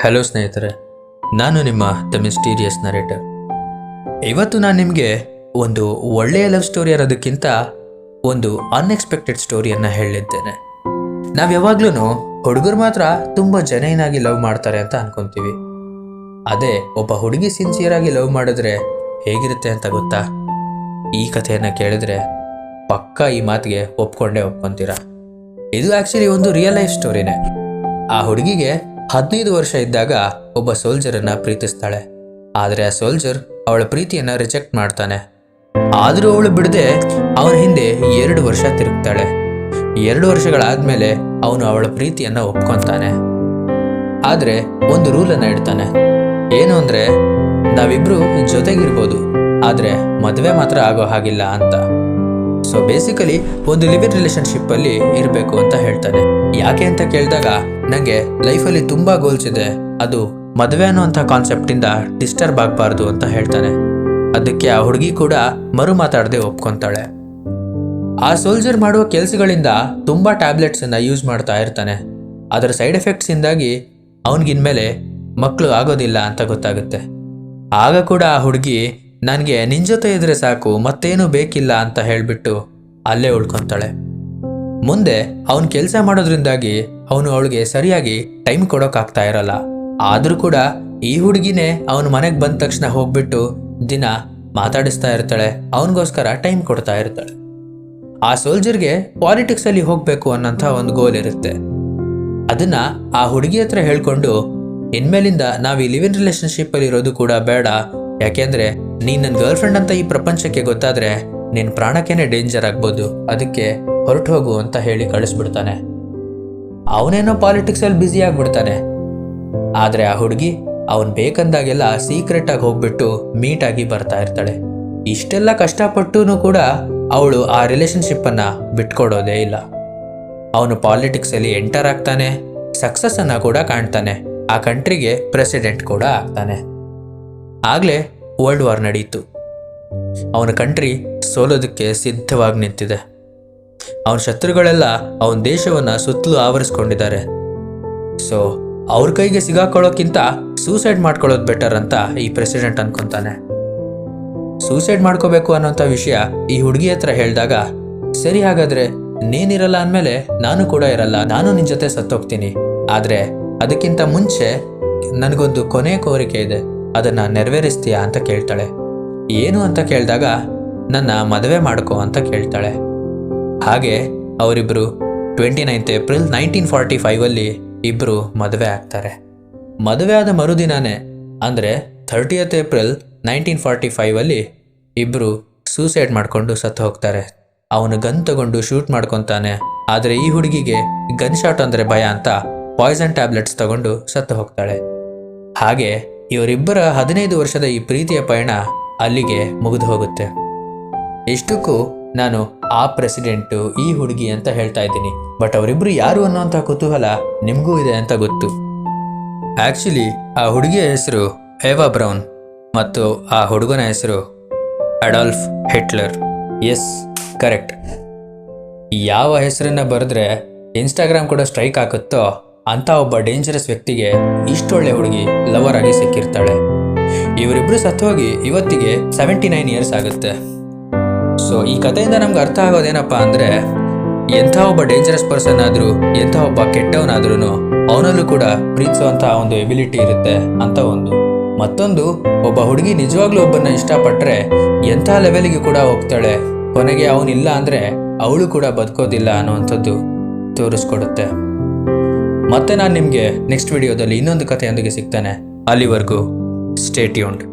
Hello ಸ್ನೇಹಿತರೆ, ನಾನು ನಿಮ್ಮ ದ ಮಿಸ್ಟೀರಿಯಸ್ ನರೇಟರ್. ಇವತ್ತು ನಾನು ನಿಮಗೆ ಒಂದು ಒಳ್ಳೆಯ ಲವ್ ಸ್ಟೋರಿ ಇರೋದಕ್ಕಿಂತ ಒಂದು ಅನ್ಎಕ್ಸ್ಪೆಕ್ಟೆಡ್ ಸ್ಟೋರಿಯನ್ನು ಹೇಳಿದ್ದೇನೆ. ನಾವು ಯಾವಾಗ್ಲೂ ಹುಡುಗರು ಮಾತ್ರ ತುಂಬ ಜೆನ್ಯೂನಾಗಿ ಲವ್ ಮಾಡ್ತಾರೆ ಅಂತ ಅನ್ಕೊಂತೀವಿ. ಅದೇ ಒಬ್ಬ ಹುಡುಗಿ ಸಿನ್ಸಿಯರಾಗಿ ಲವ್ ಮಾಡಿದ್ರೆ ಹೇಗಿರುತ್ತೆ ಅಂತ ಗೊತ್ತಾ? ಈ ಕಥೆಯನ್ನು ಕೇಳಿದ್ರೆ ಪಕ್ಕ ಈ ಮಾತಿಗೆ ಒಪ್ಕೊಂತೀರಾ. ಇದು ಆ್ಯಕ್ಚುಲಿ ಒಂದು ರಿಯಲ್ ಲೈಫ್ ಸ್ಟೋರಿನೇ. ಆ ಹುಡುಗಿಗೆ 15 ವರ್ಷ ಇದ್ದಾಗ ಒಬ್ಬ ಸೋಲ್ಜರನ್ನು ಪ್ರೀತಿಸ್ತಾಳೆ. ಆದರೆ ಆ ಸೋಲ್ಜರ್ ಅವಳ ಪ್ರೀತಿಯನ್ನು ರಿಜೆಕ್ಟ್ ಮಾಡ್ತಾನೆ. ಆದರೂ ಅವಳು ಬಿಡದೆ ಅವನ ಹಿಂದೆ 2 ವರ್ಷ ತಿರುಗ್ತಾಳೆ. 2 ವರ್ಷಗಳಾದ್ಮೇಲೆ ಅವನು ಅವಳ ಪ್ರೀತಿಯನ್ನು ಒಪ್ಕೊತಾನೆ. ಆದರೆ ಒಂದು ರೂಲನ್ನು ಇಡ್ತಾನೆ. ಏನು ಅಂದರೆ, ನಾವಿಬ್ರು ಜೊತೆಗಿರ್ಬೋದು, ಆದರೆ ಮದುವೆ ಮಾತ್ರ ಆಗೋ ಹಾಗಿಲ್ಲ ಅಂತ. ಸೊ ಬೇಸಿಕಲಿ ಒಂದು ಲಿವ್ ಇನ್ ರಿಲೇಷನ್ಶಿಪ್ಪಲ್ಲಿ ಇರಬೇಕು ಅಂತ ಹೇಳ್ತಾನೆ. ಯಾಕೆ ಅಂತ ಕೇಳಿದಾಗ, ನನಗೆ ಲೈಫಲ್ಲಿ ತುಂಬ ಗೋಲ್ಸ್ ಇದೆ, ಅದು ಮದುವೆ ಅನ್ನೋಂಥ ಕಾನ್ಸೆಪ್ಟಿಂದ ಡಿಸ್ಟರ್ಬ್ ಆಗಬಾರ್ದು ಅಂತ ಹೇಳ್ತಾನೆ. ಅದಕ್ಕೆ ಆ ಹುಡುಗಿ ಕೂಡ ಮರು ಮಾತಾಡದೆ ಒಪ್ಕೊತಾಳೆ. ಆ ಸೋಲ್ಜರ್ ಮಾಡುವ ಕೆಲಸಗಳಿಂದ ತುಂಬ ಟ್ಯಾಬ್ಲೆಟ್ಸನ್ನು ಯೂಸ್ ಮಾಡ್ತಾ ಇರ್ತಾನೆ. ಅದರ ಸೈಡ್ ಎಫೆಕ್ಟ್ಸಿಂದಾಗಿ ಅವನಿಗಿನ್ಮೇಲೆ ಮಕ್ಕಳು ಆಗೋದಿಲ್ಲ ಅಂತ ಗೊತ್ತಾಗುತ್ತೆ. ಆಗ ಕೂಡ ಆ ಹುಡುಗಿ ನನಗೆ ನಿನ್ನ ಜೊತೆ ಇದ್ರೆ ಸಾಕು, ಮತ್ತೇನು ಬೇಕಿಲ್ಲ ಅಂತ ಹೇಳಿಬಿಟ್ಟು ಅಲ್ಲೇ ಉಳ್ಕೊತಾಳೆ. ಮುಂದೆ ಅವನು ಕೆಲಸ ಮಾಡೋದ್ರಿಂದಾಗಿ ಅವನು ಅವಳಿಗೆ ಸರಿಯಾಗಿ ಟೈಮ್ ಕೊಡೋಕ್ಕಾಗ್ತಾ ಇರಲ್ಲ. ಆದರೂ ಕೂಡ ಈ ಹುಡುಗಿನೇ ಅವನ ಮನೆಗೆ ಬಂದ ತಕ್ಷಣ ಹೋಗ್ಬಿಟ್ಟು ದಿನ ಮಾತಾಡಿಸ್ತಾ ಇರ್ತಾಳೆ, ಅವನಿಗೋಸ್ಕರ ಟೈಮ್ ಕೊಡ್ತಾ ಇರ್ತಾಳೆ. ಆ ಸೋಲ್ಜರ್ಗೆ ಪಾಲಿಟಿಕ್ಸಲ್ಲಿ ಹೋಗಬೇಕು ಅನ್ನೋಂಥ ಒಂದು ಗೋಲ್ ಇರುತ್ತೆ. ಅದನ್ನು ಆ ಹುಡುಗಿ ಹತ್ರ ಹೇಳ್ಕೊಂಡು, ಇನ್ಮೇಲಿಂದ ನಾವು ಈ ಲಿವ್ ಇನ್ ರಿಲೇಷನ್ಶಿಪ್ಪಲ್ಲಿ ಇರೋದು ಕೂಡ ಬೇಡ, ಯಾಕೆಂದರೆ ನೀನು ನನ್ನ ಗರ್ಲ್ ಫ್ರೆಂಡ್ ಅಂತ ಈ ಪ್ರಪಂಚಕ್ಕೆ ಗೊತ್ತಾದರೆ ನಿನ್ನ ಪ್ರಾಣಕ್ಕೇನೆ ಡೇಂಜರ್ ಆಗ್ಬೋದು, ಅದಕ್ಕೆ ಹೊರಟು ಹೋಗು ಅಂತ ಹೇಳಿ ಕಳಿಸ್ಬಿಡ್ತಾನೆ. ಅವನೇನೋ ಪಾಲಿಟಿಕ್ಸಲ್ಲಿ ಬ್ಯುಸಿ ಆಗಿಬಿಡ್ತಾನೆ. ಆದರೆ ಆ ಹುಡುಗಿ ಅವನು ಬೇಕಂದಾಗೆಲ್ಲ ಸೀಕ್ರೆಟಾಗಿ ಹೋಗ್ಬಿಟ್ಟು ಮೀಟಾಗಿ ಬರ್ತಾ ಇರ್ತಾಳೆ. ಇಷ್ಟೆಲ್ಲ ಕಷ್ಟಪಟ್ಟೂ ಕೂಡ ಅವಳು ಆ ರಿಲೇಷನ್ಶಿಪ್ಪನ್ನು ಬಿಟ್ಕೊಡೋದೇ ಇಲ್ಲ. ಅವನು ಪಾಲಿಟಿಕ್ಸಲ್ಲಿ ಎಂಟರ್ ಆಗ್ತಾನೆ, ಸಕ್ಸಸ್ಸನ್ನು ಕೂಡ ಕಾಣ್ತಾನೆ, ಆ ಕಂಟ್ರಿಗೆ ಪ್ರೆಸಿಡೆಂಟ್ ಕೂಡ ಆಗ್ತಾನೆ. ಆಗಲೇ ವರ್ಲ್ಡ್ ವಾರ್ ನಡೀತು. ಅವನ ಕಂಟ್ರಿ ಸೋಲೋದಕ್ಕೆ ಸಿದ್ಧವಾಗಿ ನಿಂತಿದೆ. ಅವನ ಶತ್ರುಗಳೆಲ್ಲ ಅವನ ದೇಶವನ್ನು ಸುತ್ತಲೂ ಆವರಿಸ್ಕೊಂಡಿದ್ದಾರೆ. ಸೊ ಅವ್ರ ಕೈಗೆ ಸಿಗಾಕೊಳ್ಳೋಕ್ಕಿಂತ ಸೂಸೈಡ್ ಮಾಡ್ಕೊಳ್ಳೋದು ಬೆಟರ್ ಅಂತ ಈ ಪ್ರೆಸಿಡೆಂಟ್ ಅನ್ಕೊತಾನೆ. ಸೂಸೈಡ್ ಮಾಡ್ಕೋಬೇಕು ಅನ್ನೋಂಥ ವಿಷಯ ಈ ಹುಡುಗಿ ಹತ್ರ ಹೇಳಿದಾಗ, ಸರಿ ಹಾಗಾದರೆ ನೀನಿರಲ್ಲ ಅಂದಮೇಲೆ ನಾನು ಕೂಡ ಇರಲ್ಲ, ನಾನು ನಿನ್ನ ಜೊತೆ ಸತ್ತೋಗ್ತೀನಿ, ಆದರೆ ಅದಕ್ಕಿಂತ ಮುಂಚೆ ನನಗೊಂದು ಕೊನೆ ಕೋರಿಕೆ ಇದೆ, ಅದನ್ನು ನೆರವೇರಿಸ್ತೀಯಾ ಅಂತ ಕೇಳ್ತಾಳೆ. ಏನು ಅಂತ ಕೇಳಿದಾಗ, ನನ್ನ ಮದುವೆ ಮಾಡ್ಕೋ ಅಂತ ಕೇಳ್ತಾಳೆ. ಹಾಗೆ ಅವರಿಬ್ಬರು 29 ಏಪ್ರಿಲ್ 1945 ಇಬ್ಬರು ಮದುವೆ ಆಗ್ತಾರೆ. ಮದುವೆ ಆದ ಮರುದಿನಾನೇ ಅಂದರೆ 30th ಏಪ್ರಿಲ್ 1945 ಇಬ್ಬರು ಸೂಸೈಡ್ ಮಾಡಿಕೊಂಡು ಸತ್ತು ಹೋಗ್ತಾರೆ. ಅವನು ಗನ್ ತಗೊಂಡು ಶೂಟ್ ಮಾಡ್ಕೊತಾನೆ. ಆದರೆ ಈ ಹುಡುಗಿಗೆ ಗನ್ ಶಾಟ್ ಅಂದರೆ ಭಯ ಅಂತ ಪಾಯ್ಸನ್ ಟ್ಯಾಬ್ಲೆಟ್ಸ್ ತಗೊಂಡು ಸತ್ತು ಹೋಗ್ತಾಳೆ. ಹಾಗೆ ಇವರಿಬ್ಬರ 15 ವರ್ಷದ ಈ ಪ್ರೀತಿಯ ಪಯಣ ಅಲ್ಲಿಗೆ ಮುಗಿದು ಹೋಗುತ್ತೆ. ಇಷ್ಟಕ್ಕೂ ನಾನು ಆ ಪ್ರೆಸಿಡೆಂಟು ಈ ಹುಡುಗಿ ಅಂತ ಹೇಳ್ತಾ ಇದ್ದೀನಿ, ಬಟ್ ಅವರಿಬ್ಬರು ಯಾರು ಅನ್ನೋಂಥ ಕುತೂಹಲ ನಿಮಗೂ ಇದೆ ಅಂತ ಗೊತ್ತು. ಆ್ಯಕ್ಚುಲಿ ಆ ಹುಡುಗಿಯ ಹೆಸರು ಏವಾ ಬ್ರೌನ್ ಮತ್ತು ಆ ಹುಡುಗನ ಹೆಸರು ಅಡಾಲ್ಫ್ ಹಿಟ್ಲರ್. S, correct. ಯಾವ ಹೆಸರನ್ನು ಬರೆದ್ರೆ ಇನ್ಸ್ಟಾಗ್ರಾಮ್ ಕೂಡ ಸ್ಟ್ರೈಕ್ ಆಗುತ್ತೋ ಅಂಥ ಒಬ್ಬ ಡೇಂಜರಸ್ ವ್ಯಕ್ತಿಗೆ ಇಷ್ಟೊಳ್ಳೆ ಹುಡುಗಿ ಲವರ್ ಆಗಿ ಸಿಕ್ಕಿರ್ತಾಳೆ. ಇವರಿಬ್ಬರು ಸತ್ತೋಗಿ ಇವತ್ತಿಗೆ 79 ಇಯರ್ಸ್ ಆಗುತ್ತೆ. ಸೊ ಈ ಕಥೆಯಿಂದ ನಮ್ಗೆ ಅರ್ಥ ಆಗೋದೇನಪ್ಪ ಅಂದರೆ, ಎಂಥ ಒಬ್ಬ ಡೇಂಜರಸ್ ಪರ್ಸನ್ ಆದರೂ, ಎಂಥ ಒಬ್ಬ ಕೆಟ್ಟವನಾದ್ರೂ ಅವನಲ್ಲೂ ಕೂಡ ಪ್ರೀತಿಸುವಂಥ ಒಂದು ಎಬಿಲಿಟಿ ಇರುತ್ತೆ ಅಂತ ಒಂದು. ಮತ್ತೊಂದು, ಒಬ್ಬ ಹುಡುಗಿ ನಿಜವಾಗ್ಲೂ ಒಬ್ಬನ ಇಷ್ಟಪಟ್ಟರೆ ಎಂಥ ಲೆವೆಲ್ಗೆ ಕೂಡ ಹೋಗ್ತಾಳೆ, ಕೊನೆಗೆ ಅವನಿಲ್ಲ ಅಂದರೆ ಅವಳು ಕೂಡ ಬದುಕೋದಿಲ್ಲ ಅನ್ನೋವಂಥದ್ದು ತೋರಿಸ್ಕೊಡುತ್ತೆ. ಮತ್ತೆ ನಾನು ನಿಮಗೆ ನೆಕ್ಸ್ಟ್ ವಿಡಿಯೋದಲ್ಲಿ ಇನ್ನೊಂದು ಕಥೆಯೊಂದಿಗೆ ಸಿಗ್ತಾನೆ. ಅಲ್ಲಿವರೆಗೂ ಸ್ಟೇ ಟ್ಯೂನ್ಡ್.